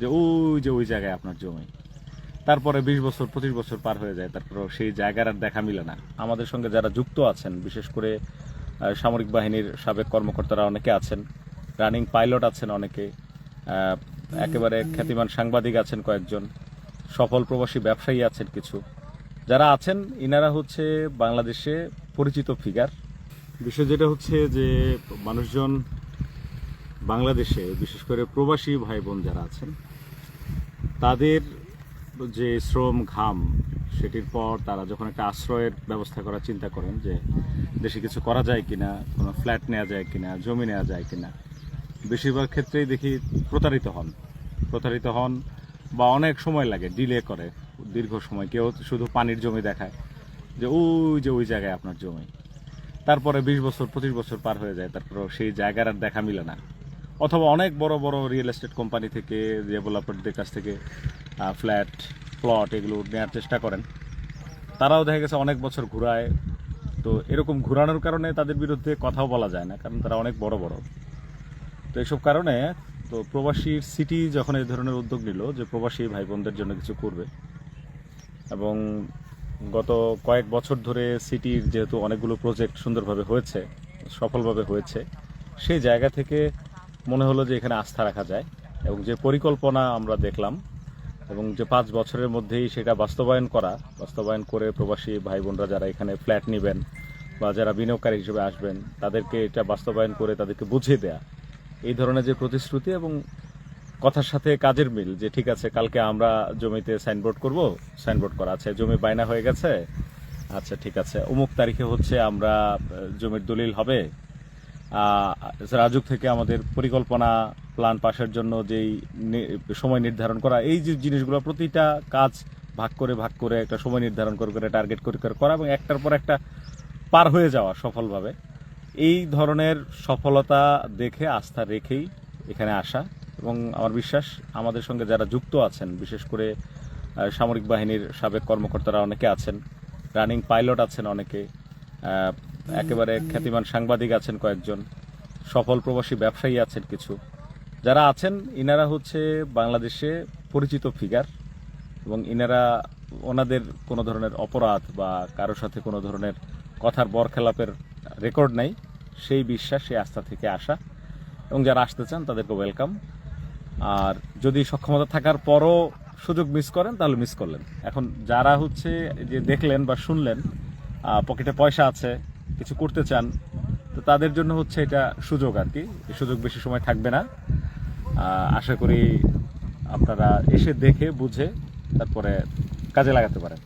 যে ওই জায়গায় আপনার জমি। তারপরে 20 বছর 25 বছর পার হয়ে যায়, তারপর সেই জায়গার আর দেখা মিলে না। আমাদের সঙ্গে যারা যুক্ত আছেন, বিশেষ করে সামরিক বাহিনীর সাবেক কর্মকর্তারা অনেকে আছেন, রানিং পাইলট আছেন অনেকে, আহ, একেবারে খ্যাতিমান সাংবাদিক আছেন কয়েকজন, সফল প্রবাসী ব্যবসায়ী আছেন কিছু। যারা আছেন ইনারা হচ্ছে বাংলাদেশে পরিচিত ফিগার। বিষয় যেটা হচ্ছে যে মানুষজন বাংলাদেশে, বিশেষ করে প্রবাসী ভাই বোন যারা আছেন, তাদের যে শ্রম ঘাম, সেটির পর তারা যখন একটা আশ্রয়ের ব্যবস্থা করার চিন্তা করেন যে দেশে কিছু করা যায় কিনা, কোনো ফ্ল্যাট নেওয়া যায় কিনা, জমি নেওয়া যায় কিনা, বেশিরভাগ ক্ষেত্রেই দেখি প্রতারিত হন বা অনেক সময় লাগে, ডিলে করে দীর্ঘ সময়। কেউ শুধু পানির জমি দেখায় যে ওই জায়গায় আপনার জমি। তারপরে 20 বছর 25 বছর পার হয়ে যায়, তারপর সেই জায়গার আর দেখা মিলে না। অথবা অনেক বড় বড় রিয়েল এস্টেট কোম্পানি থেকে, ডেভেলপারদের কাছ থেকে ফ্ল্যাট প্লট এগুলো নেওয়ার চেষ্টা করেন। তারাও দেখা গেছে অনেক বছর ঘুরায়। তো এরকম ঘুরানোর কারণে তাদের বিরুদ্ধে কথাও বলা যায় না, কারণ তারা অনেক বড় বড়। তো এইসব কারণে তো প্রবাসীর সিটি যখন এই ধরনের উদ্যোগ নিল যে প্রবাসী ভাই বোনদের জন্য কিছু করবে, এবং গত কয়েক বছর ধরে সিটির যেহেতু অনেকগুলো প্রজেক্ট সুন্দরভাবে হয়েছে, সফলভাবে হয়েছে, সেই জায়গা থেকে মনে হলো যে এখানে আস্থা রাখা যায়। এবং যে পরিকল্পনা আমরা দেখলাম, এবং যে 5 বছরের মধ্যেই সেটা বাস্তবায়ন করে প্রবাসী ভাই বোনরা যারা এখানে ফ্ল্যাট নেবেন বা যারা বিনিয়োগকারী হিসেবে আসবেন, তাদেরকে এটা বাস্তবায়ন করে তাদেরকে বুঝিয়ে দেয়া, এই ধরনের যে প্রতিশ্রুতি এবং কথার সাথে কাজের মিল, যে ঠিক আছে কালকে আমরা জমিতে সাইনবোর্ড করব, সাইনবোর্ড করা আছে, জমি বায়না হয়ে গেছে, আচ্ছা ঠিক আছে অমুক তারিখে হচ্ছে আমরা জমির দলিল হবে, রাজুক থেকে আমাদের পরিকল্পনা প্ল্যান পাসের জন্য যেই সময় নির্ধারণ করা, এই যে জিনিসগুলো প্রতিটা কাজ ভাগ করে একটা সময় নির্ধারণ করে টার্গেট করে করা, এবং একটার পর একটা পার হয়ে যাওয়া সফলভাবে। এই ধরনের সফলতা দেখে আস্থা রেখেই এখানে আসা। এবং আমার বিশ্বাস আমাদের সঙ্গে যারা যুক্ত আছেন, বিশেষ করে সামরিক বাহিনীর সাবেক কর্মকর্তারা অনেকে আছেন, রানিং পাইলট আছেন অনেকে, একেবারে খ্যাতিমান সাংবাদিক আছেন কয়েকজন, সফল প্রবাসী ব্যবসায়ী আছেন কিছু। যারা আছেন ইনারা হচ্ছে বাংলাদেশে পরিচিত ফিগার, এবং ইনারা ওনাদের কোনো ধরনের অপরাধ বা কারোর সাথে কোনো ধরনের কথার বরখেলাপের রেকর্ড নাই, সেই বিশ্বাস, সেই আস্থা থেকে আসা। এবং যারা আসতে চান তাদেরকে ওয়েলকাম। আর যদি সক্ষমতা থাকার পরও সুযোগ মিস করেন তাহলে মিস করলেন। এখন যারা হচ্ছে যে দেখলেন বা শুনলেন, পকেটে পয়সা আছে, কিছু করতে চান, তো তাদের জন্য হচ্ছে এটা সুযোগ আর কি। এই সুযোগ বেশি সময় থাকবে না। আশা করি আপনারা এসে দেখে বুঝে তারপরে কাজে লাগাতে পারেন।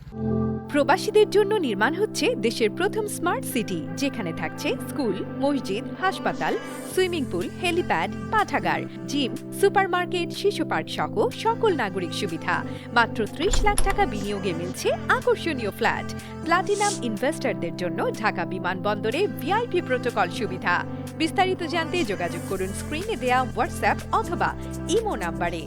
প্রবাসীদের জন্য নির্মাণ হচ্ছে দেশের প্রথম স্মার্ট সিটি, যেখানে থাকছে স্কুল, মসজিদ, হাসপাতাল, সুইমিং পুল, হেলিপ্যাড, পাঠাগার, জিম, সুপারমার্কেট, শিশু পার্ক সহ সকল নাগরিক সুবিধা। মাত্র 30 লাখ টাকা বিনিয়োগে মিলছে আকর্ষণীয় ফ্ল্যাট। প্লাটিনাম ইনভেস্টরদের জন্য ঢাকা বিমানবন্দরে ভিআইপি প্রোটোকল সুবিধা। বিস্তারিত জানতে যোগাযোগ করুন স্ক্রিনে দেয়া হোয়াটসঅ্যাপ অথবা ইমো নাম্বারে।